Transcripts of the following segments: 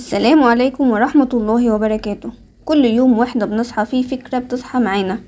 السلام عليكم ورحمة الله وبركاته. كل يوم واحنا بنصحى فيه فكرة بتصحى معانا،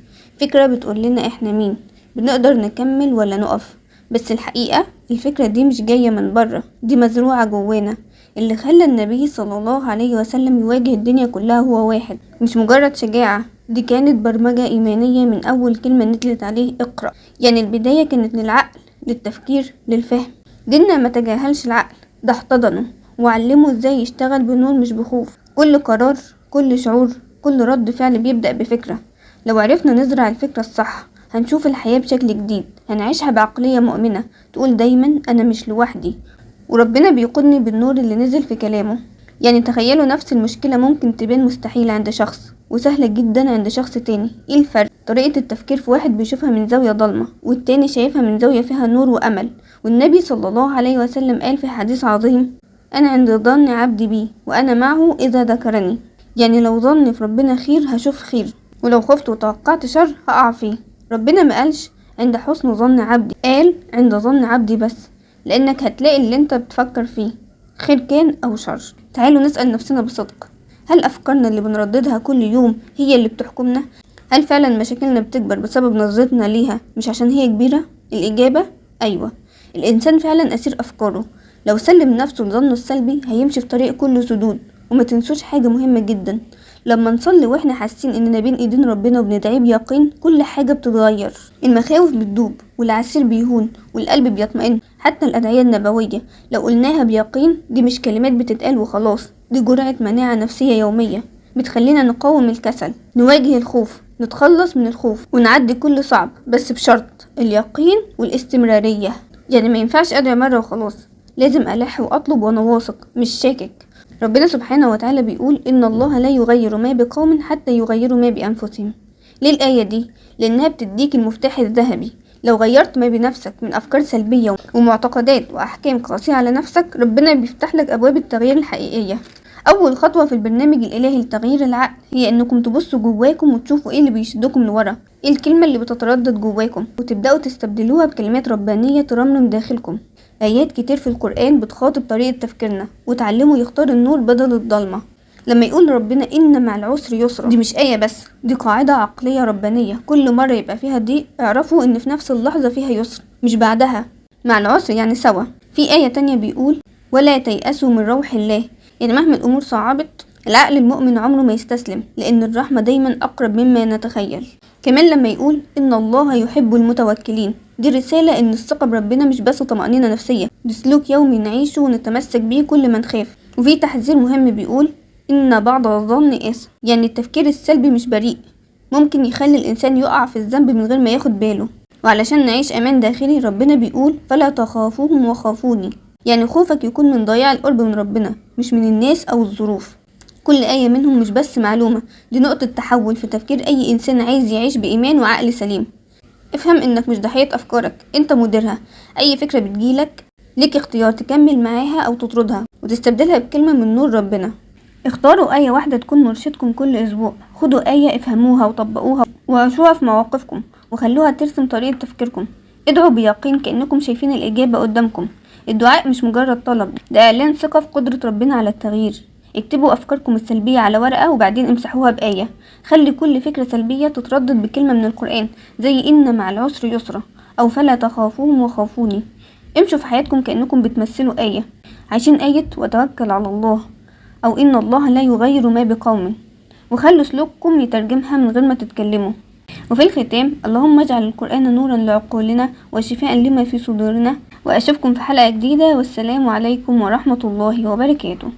فكرة بتقول لنا احنا مين، بنقدر نكمل ولا نقف. بس الحقيقة الفكرة دي مش جاية من بره، دي مزروعة جوانا. اللي خلى النبي صلى الله عليه وسلم يواجه الدنيا كلها هو واحد، مش مجرد شجاعة، دي كانت برمجة إيمانية من أول كلمة نزلت عليه اقرأ. يعني البداية كانت للعقل، للتفكير، للفهم. ديننا ما تجاهلش العقل، ده احتضنه وعلمه ازاي يشتغل بنور مش بخوف. كل قرار، كل شعور، كل رد فعل بيبدأ بفكرة. لو عرفنا نزرع الفكرة الصح هنشوف الحياة بشكل جديد، هنعيشها بعقلية مؤمنة تقول دايما أنا مش لوحدي، وربنا بيقودني بالنور اللي نزل في كلامه. يعني تخيلوا نفس المشكلة ممكن تبان مستحيلة عند شخص وسهلة جدا عند شخص تاني. ايه الفرق؟ طريقة التفكير، في واحد بيشوفها من زاوية ضلمة والتاني شايفها من زاوية فيها نور وأمل. والنبي صلى الله عليه وسلم قال في حديث عظيم: أنا عند ظن عبدي بي وأنا معه إذا ذكرني. يعني لو ظني في ربنا خير هشوف خير، ولو خفت وتوقعت شر هقع فيه. ربنا ما قالش عند حسن ظن عبدي، قال عند ظن عبدي بس، لأنك هتلاقي اللي انت بتفكر فيه خير كان أو شر. تعالوا نسأل نفسنا بصدق، هل أفكارنا اللي بنرددها كل يوم هي اللي بتحكمنا؟ هل فعلا مشاكلنا بتكبر بسبب نظرتنا ليها مش عشان هي كبيرة؟ الإجابة أيوة. الإنسان فعلا أسير أفكاره. لو سلم نفسه لظنه السلبي هيمشي في طريق كله سدود. وما تنسوش حاجة مهمة جدا، لما نصلي واحنا حاسين اننا بين ايدين ربنا وبندعيه بيقين كل حاجة بتتغير. المخاوف بتدوب والعسير بيهون والقلب بيطمئن. حتى الأدعية النبوية لو قلناها بيقين دي مش كلمات بتتقال وخلاص، دي جرعة مناعة نفسية يومية بتخلينا نقاوم الكسل، نواجه الخوف، نتخلص من الخوف ونعدي كل صعب، بس بشرط اليقين والاستمرارية. يعني ما ينفعش أدعي مرة وخلاص، لازم ألح وأطلب وأنا واثق مش شاكك. ربنا سبحانه وتعالى بيقول إن الله لا يغير ما بقوم حتى يغيروا ما بأنفسهم. ليه الآية دي؟ لأنها بتديك المفتاح الذهبي. لو غيرت ما بنفسك من أفكار سلبية ومعتقدات وأحكام قاسية على نفسك، ربنا بيفتح لك أبواب التغيير الحقيقية. أول خطوة في البرنامج الإلهي لتغيير العقل هي إنكم تبصوا جواكم وتشوفوا إيه اللي بيشدكم لورا، إيه الكلمة اللي بتتردد جواكم، وتبدأوا تستبدلوها بكلمات ربانية ترمم داخلكم. آيات كتير في القرآن بتخاطب طريقة تفكيرنا وتعلموا يختار النور بدل الضلمة. لما يقول ربنا إن مع العسر يسرا، دي مش آية بس، دي قاعدة عقلية ربانية. كل مرة يبقى فيها ضيق اعرفوا إن في نفس اللحظة فيها يسر، مش بعدها. مع العسر يعني سوا. في آية تانية بيقول ولا تيأسوا من روح الله. يعني مهما الأمور صعبت العقل المؤمن عمره ما يستسلم، لأن الرحمة دايما أقرب مما نتخيل. كمان لما يقول إن الله يحب المتوكلين، دي رسالة إن الثقة بربنا مش بس طمأنينة نفسية، دي سلوك يومي نعيشه ونتمسك بيه كل ما نخاف. وفي تحذير مهم بيقول إن بعض الظن إثم. يعني التفكير السلبي مش بريء، ممكن يخلي الإنسان يقع في الذنب من غير ما ياخد باله. وعلشان نعيش أمان داخلي ربنا بيقول فلا تخافوهم وخافوني. يعني خوفك يكون من ضياع القرب من ربنا مش من الناس أو الظروف. كل آية منهم مش بس معلومة، دي نقطة تحول في تفكير أي إنسان عايز يعيش بإيمان وعقل سليم. افهم إنك مش ضحية أفكارك، أنت مديرها. أي فكرة بتجيلك ليك اختيار تكمل معاها أو تطردها وتستبدلها بكلمة من نور ربنا. اختاروا آية واحدة تكون مرشدكم كل أسبوع. خدوا آية افهموها وطبقوها وعيشوها في مواقفكم وخلوها ترسم طريقة تفكيركم. ادعوا بيقين كأنكم شايفين الإجابة قدامكم. الدعاء مش مجرد طلب، ده إعلان ثقة في قدرة ربنا على التغيير. اكتبوا أفكاركم السلبية على ورقة وبعدين امسحوها بآية. خلي كل فكرة سلبية تتردد بكلمة من القرآن زي إن مع العسر يسرا أو فلا تخافوهم وخافوني. امشوا في حياتكم كأنكم بتمثلوا آية، عايشين آية وتوكل على الله أو إن الله لا يغير ما بقوم، وخلوا سلوككم يترجمها من غير ما تتكلموا. وفي الختام اللهم اجعل القرآن نورا لعقولنا وشفاء لما في صدورنا. وأشوفكم في حلقة جديدة، والسلام عليكم ورحمة الله وبركاته.